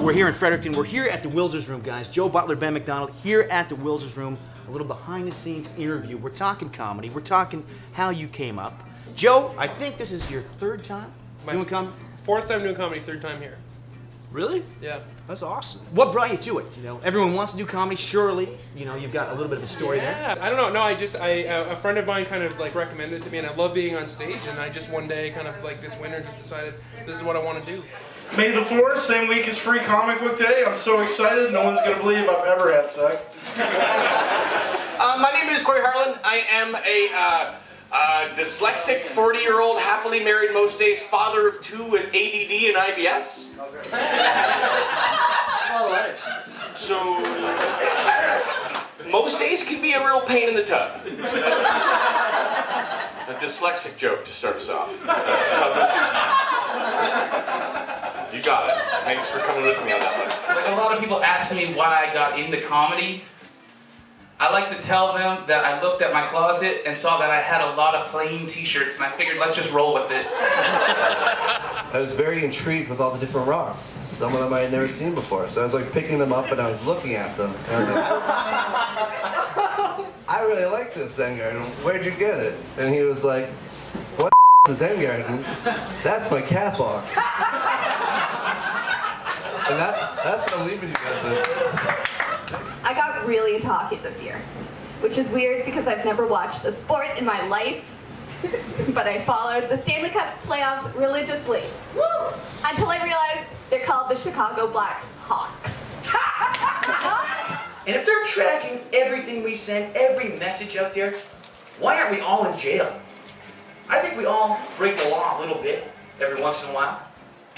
We're here in Fredericton. We're here at the Wilsers Room, guys. Joe Butler, Ben McDonald, here at the Wilsers Room. A little behind-the-scenes interview. We're talking comedy. We're talking how you came up. Joe, I think this is your third time doing comedy? Fourth time doing comedy, third time here. Really? Yeah. That's awesome. What brought you to it? You know, everyone wants to do comedy. Surely, you know, you've got a little bit of a story there. Yeah. I don't know. No, a friend of mine kind of like recommended it to me, and I love being on stage. And I just one day, kind of like this winter, just decided this is what I want to do. May the 4th, same week as Free Comic Book Day. I'm so excited. No one's gonna believe I've ever had sex. My name is Corey Harlan. I am a dyslexic 40-year-old, happily married most days, father of 2 with ADD and IBS. So, most days can be a real pain in the tub. That's a dyslexic joke to start us off. That's tub and Tuesdays. You got it. Thanks for coming with me on that one. Like, a lot of people ask me why I got into comedy. I like to tell them that I looked at my closet and saw that I had a lot of plain t-shirts, and I figured let's just roll with it. I was very intrigued with all the different rocks. Some of them I had never seen before. So I was like picking them up and I was looking at them. And I was like, I really like this Zen garden. Where'd you get it? And he was like, what is a Zen garden? That's my cat box. And that's what I'm leaving you guys with. I got really into hockey this year, which is weird because I've never watched a sport in my life, but I followed the Stanley Cup playoffs religiously. Woo! Until I realized they're called the Chicago Black Hawks. And if they're tracking everything we send, every message out there, why aren't we all in jail? I think we all break the law a little bit every once in a while.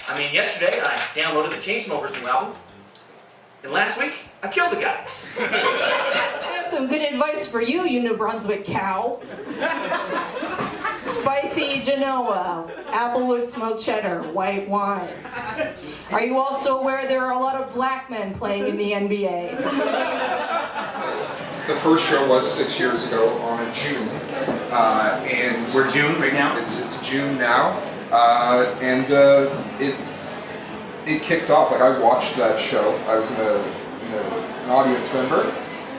I mean, yesterday I downloaded the Chainsmokers' new album, and last week I killed a guy. I have some good advice for you, you New Brunswick cow. Spicy Genoa, applewood smoked cheddar, white wine. Are you also aware there are a lot of black men playing in the NBA? The first show was 6 years ago on June, and we're June right now. It's June now, and it kicked off. Like, I watched that show. I was an audience member,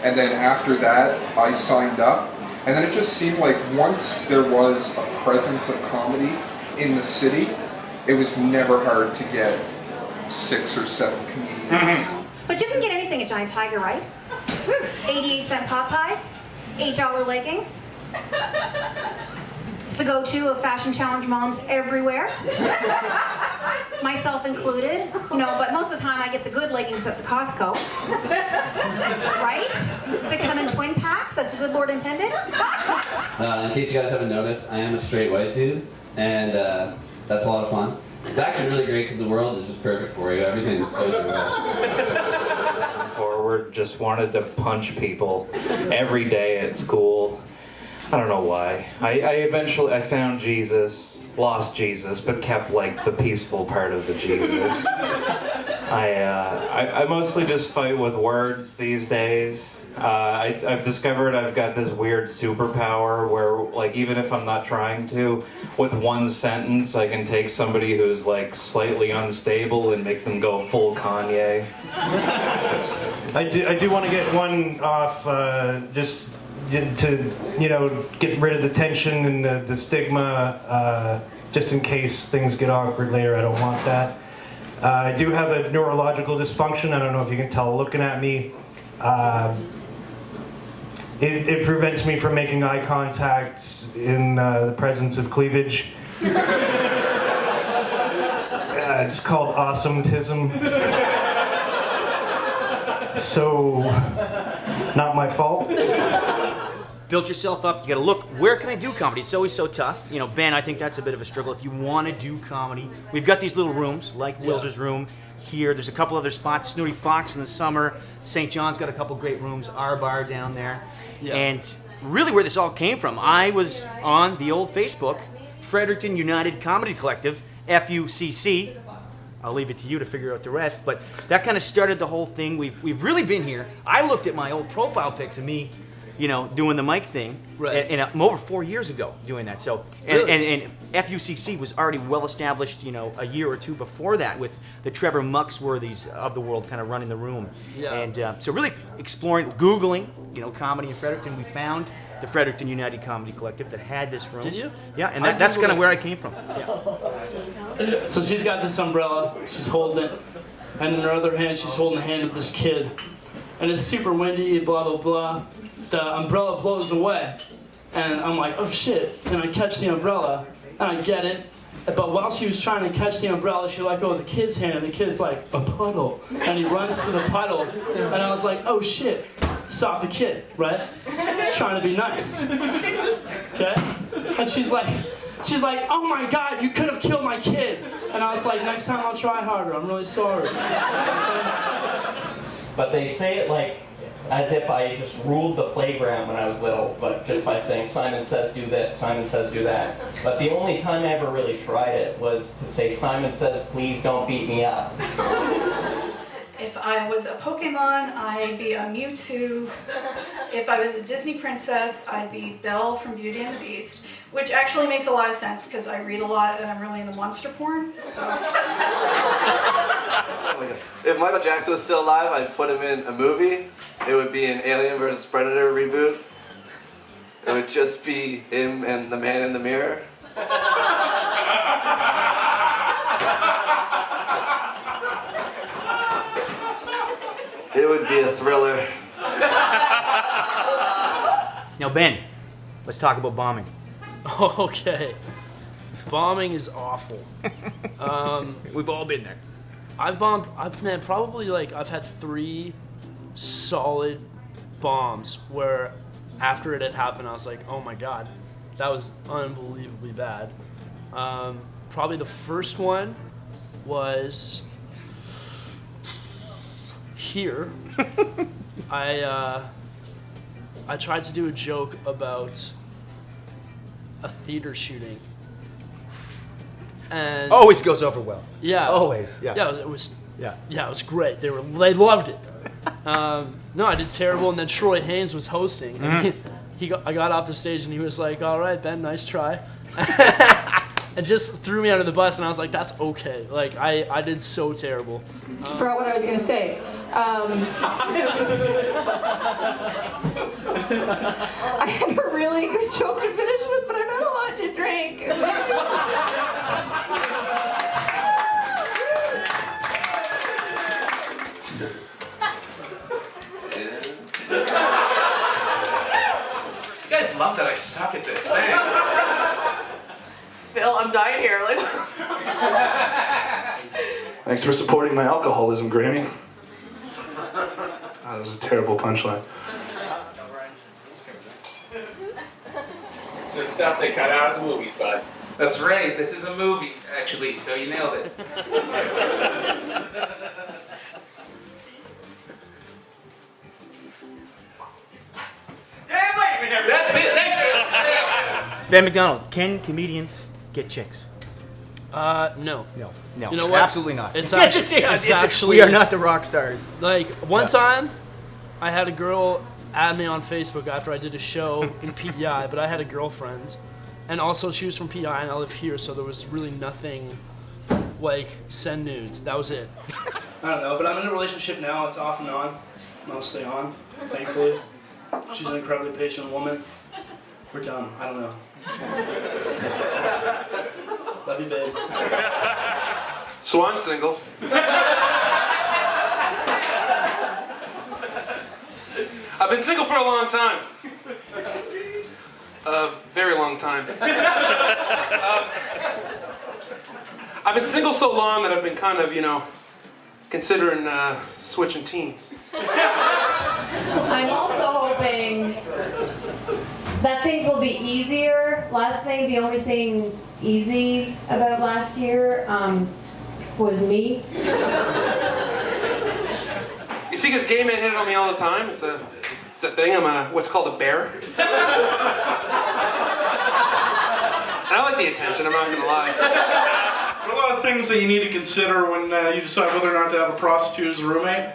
and then after that I signed up, and then it just seemed like once there was a presence of comedy in the city, it was never hard to get 6 or 7 comedians. Mm-hmm. But you can get anything at Giant Tiger, right? 88-cent pot pies, $8 leggings. It's the go-to of fashion challenge moms everywhere, myself included. You know, but most of the time I get the good leggings at the Costco. Right? They come in twin packs, as the good Lord intended. In case you guys haven't noticed, I am a straight white dude, and that's a lot of fun. It's actually really great because the world is just perfect for you. Everything goes your way. Forward, just wanted to punch people every day at school. I don't know why. I eventually found Jesus, lost Jesus, but kept like the peaceful part of the Jesus. I mostly just fight with words these days. I've discovered I've got this weird superpower where, like, even if I'm not trying to, with one sentence I can take somebody who's like slightly unstable and make them go full Kanye. I do want to get one off, just to, you know, get rid of the tension and the stigma, just in case things get awkward later. I don't want that. I do have a neurological dysfunction. I don't know if you can tell looking at me. It prevents me from making eye contact in the presence of cleavage. It's called awesometism. So, not my fault. built yourself up. You got to look, where can I do comedy? It's always so tough. You know, Ben, I think that's a bit of a struggle. If you want to do comedy, we've got these little rooms, like Wilzer's Room here. There's a couple other spots, Snooty Fox in the summer. St. John's got a couple great rooms, our bar down there. Yeah. And really where this all came from, I was on the old Facebook, Fredericton United Comedy Collective, F.U.C.C. I'll leave it to you to figure out the rest, but that kind of started the whole thing. We've really been here. I looked at my old profile pics of me, you know, doing the mic thing, and I'm over 4 years ago doing that. So, and F.U.C.C. was already well established, you know, a year or two before that, with the Trevor Muxworthys of the world kind of running the room. Yeah. And so really exploring, Googling, you know, comedy in Fredericton, we found the Fredericton United Comedy Collective that had this room. Did you? Yeah, and that's kind of where I came from. Yeah. So she's got this umbrella, she's holding it, and in her other hand she's holding the hand of this kid. And it's super windy, blah, blah, blah. The umbrella blows away, and I'm like, oh shit, and I catch the umbrella, and I get it. But while she was trying to catch the umbrella, she let go of the kid's hand, and the kid's like, a puddle. And he runs to the puddle, and I was like, oh shit, stop the kid, right? Trying to be nice, okay? And she's like, oh my God, you could have killed my kid. And I was like, next time I'll try harder, I'm really sorry. But they say it like, as if I just ruled the playground when I was little, but just by saying, Simon says do this, Simon says do that. But the only time I ever really tried it was to say, Simon says, please don't beat me up. If I was a Pokemon, I'd be a Mewtwo. If I was a Disney princess, I'd be Belle from Beauty and the Beast, which actually makes a lot of sense because I read a lot and I'm really into monster porn. So. If Michael Jackson was still alive, I'd put him in a movie. It would be an Alien vs. Predator reboot. It would just be him and the man in the mirror. It would be a thriller. Now, Ben, let's talk about bombing. Okay. Bombing is awful. We've all been there. I've bombed, I've had 3 solid bombs where after it had happened, I was like, oh my God, that was unbelievably bad. Probably the first one was here. I tried to do a joke about a theater shooting. And always goes over well. Yeah. Always. Yeah. Yeah. It was. Yeah. Yeah. It was great. They loved it. No, I did terrible, and then Troy Haynes was hosting. And I got off the stage, and he was like, "All right, Ben, nice try," and just threw me under the bus. And I was like, "That's okay." Like I did so terrible. Forgot what I was gonna say. I had a really good joke to finish with, but I'm not allowed to drink. You guys love that I suck at this. Thanks. Phil, I'm dying here. Like. Thanks for supporting my alcoholism, Granny. That was a terrible punchline. So stuff they cut out of the movies, bud. That's right. This is a movie, actually, so you nailed it. That's it. Thanks. Ben McDonald, can comedians get chicks? No. No. You know what? Absolutely not. It's actually we are not the rock stars. Like one time, I had a girl add me on Facebook after I did a show in PEI, but I had a girlfriend, and also she was from PEI and I live here, so there was really nothing like send nudes. That was it. I don't know, but I'm in a relationship now. It's off and on, mostly on, thankfully. She's an incredibly patient woman. We're done. I don't know. Love you, babe. So I'm single. I've been single for a long time. Very long time. I've been single so long that I've been kind of, considering switching teams. I'm also hoping that things will be easier. Last thing, the only thing easy about last year was me. You see, because gay men hit on me all the time. It's a thing. I'm what's called a bear. And I like the attention, I'm not gonna lie. There are a lot of things that you need to consider when you decide whether or not to have a prostitute as a roommate.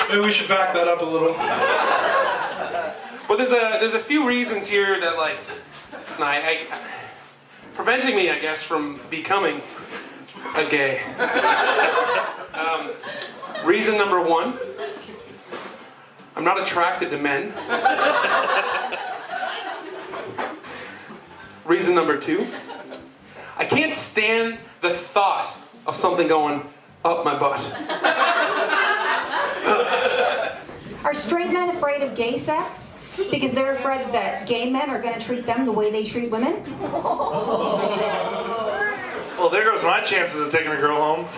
Maybe we should back that up a little. Well, there's a few reasons here that like, preventing me, I guess, from becoming a gay. Reason number one, I'm not attracted to men. Reason number two, I can't stand the thought of something going up my butt. Are straight men afraid of gay sex? Because they're afraid that gay men are going to treat them the way they treat women? Well, there goes my chances of taking a girl home.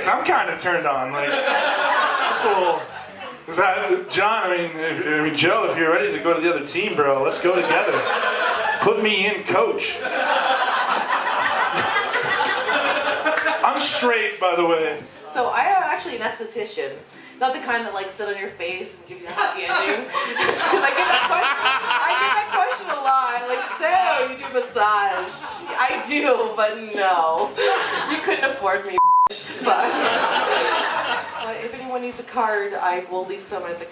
I'm kind of turned on. Like, that's a little. Is that John? I mean, Joe, if you're ready to go to the other team, bro, let's go together. Put me in, coach. I'm straight, by the way. So I am actually an esthetician. Not the kind that like sit on your face and give you a happy ending. Because I get that question a lot. Like, so you do massage. I do, but no. You couldn't afford me. But if anyone needs a card, I will leave some at the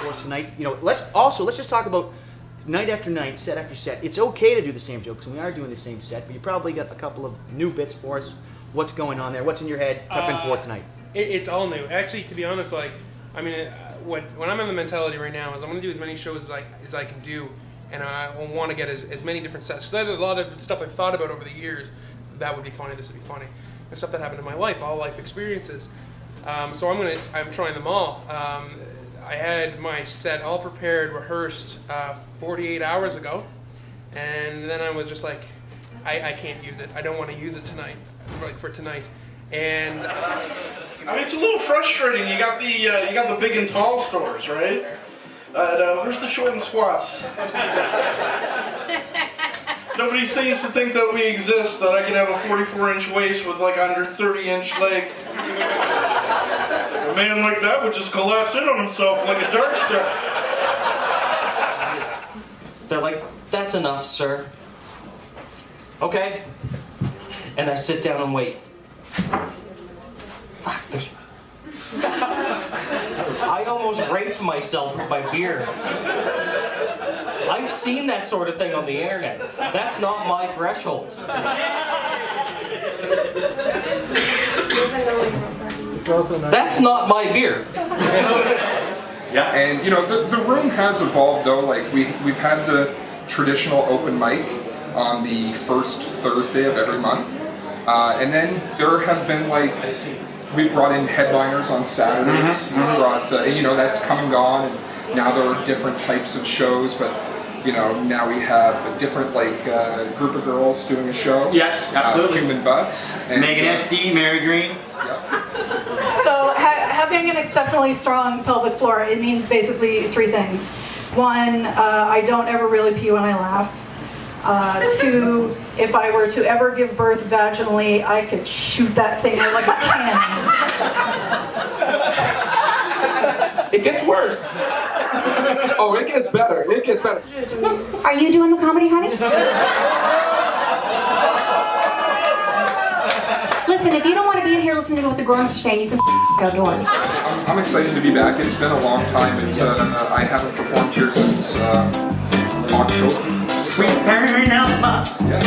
For tonight, you know, let's just talk about night after night, set after set. It's okay to do the same jokes, and we are doing the same set, but you probably got a couple of new bits for us. What's going on there? What's in your head prepping for tonight? It's all new. Actually, to be honest, like, I mean, when I'm in the mentality right now is I'm going to do as many shows as I can do, and I want to get as many different sets. Because I had a lot of stuff I've thought about over the years. That would be funny. This would be funny. And stuff that happened in my life, all life experiences. So I'm trying them all. I had my set all prepared, rehearsed 48 hours ago, and then I was just like, I can't use it. I don't want to use it tonight, like for tonight. And I mean, it's a little frustrating. You got the big and tall stores, right? Where's the short and squats? Nobody seems to think that we exist, that I can have a 44-inch waist with like under 30-inch leg. A man like that would just collapse in on himself like a dark star. They're like, that's enough, sir. Okay. And I sit down and wait. Fuck, I almost raped myself with my beer. I've seen that sort of thing on the internet. That's not my threshold. That's not my beer. Yeah. And you know, the room has evolved though. Like we've had the traditional open mic on the first Thursday of every month, and then there have been like we've brought in headliners on Saturdays. We've brought you know, that's come and gone, and now there are different types of shows, but. You know, now we have a different like group of girls doing a show. Yes, absolutely. Human Butts. And, Megan SD, Mary Green. So having an exceptionally strong pelvic floor, it means basically three things. One, I don't ever really pee when I laugh. Two, if I were to ever give birth vaginally, I could shoot that thing out like a cannon. It gets worse. Oh, it gets better. It gets better. Are you doing the comedy, honey? Listen, if you don't want to be in here listening to what the grown-ups are saying, you can outdoors. I'm excited to be back. It's been a long time. It's I haven't performed here since October. Sweet burn out. Yeah.